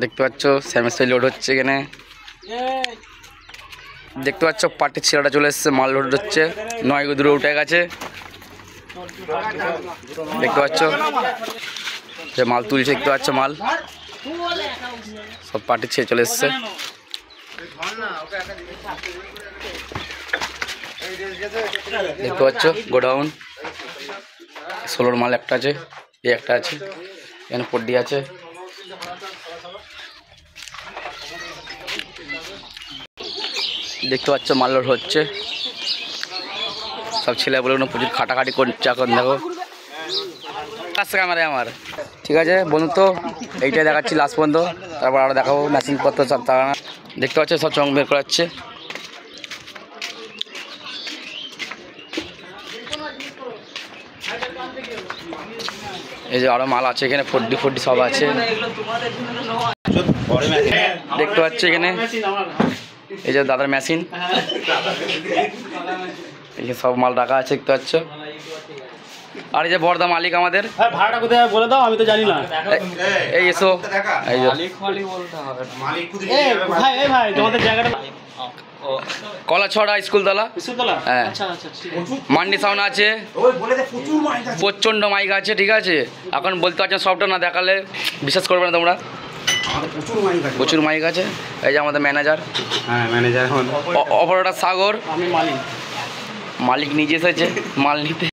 দেখতে পাচ্ছ semester load হচ্ছে এখানে। দেখতে পাচ্ছ পার্টির ছেলেটা চলে এসছে, মাল লোড হচ্ছে, 9 দূরে উঠে গেছে। দেখতে পাচ্ছ যে মাল তুলছে, দেখতে পাচ্ছ মাল সব পার্টির ছেলে চলে এসছে। দেখতে পাচ্ছ গোডাউন 16 মাল একটা আছে, এই একটা আছে, এখানে পড্ডি আছে। দেখতে পাচ্ছ মাল লোড হচ্ছে, সব ছেলে বলে প্রচুর খাটাখাটি করছে। এখন দেখো কাছে ক্যামেরায় আমার, ঠিক আছে বলুন তো, এইটাই দেখাচ্ছি লাস্ট পর্যন্ত, তারপর আরও দেখাবো মেশিন পত্র সব। তারা দেখতে পাচ্ছ সব চং বের করাচ্ছে। এই যে আরো মাল আছে এখানে, ফড্ডি সব আছে। দেখতে পাচ্ছ এখানে এই যে দাদার মেশিন, এই সব মাল রাখা আছে দেখতে পাচ্ছ। আর এই যে বড়দা মালিক আমাদের, ভাড়াটা কোথায় বলে দাও, আমি তো জানি না। এই এসো, এই যে ভাই তোমাদের জায়গাটা কলাছড়া স্কুলতলা। হ্যাঁ, মান্ডি সাউন্ড আছে, প্রচণ্ড মাইক আছে, ঠিক আছে। এখন বলতে পারছেন সবটা না দেখালে বিশ্বাস করবে না তোমরা, প্রচুর মাইক আছে। এই যে আমাদের ম্যানেজার, হ্যাঁ ম্যানেজার, অপারেটর সাগর, আমি মালিক মালিক নিজে এসেছে মাল নিতে।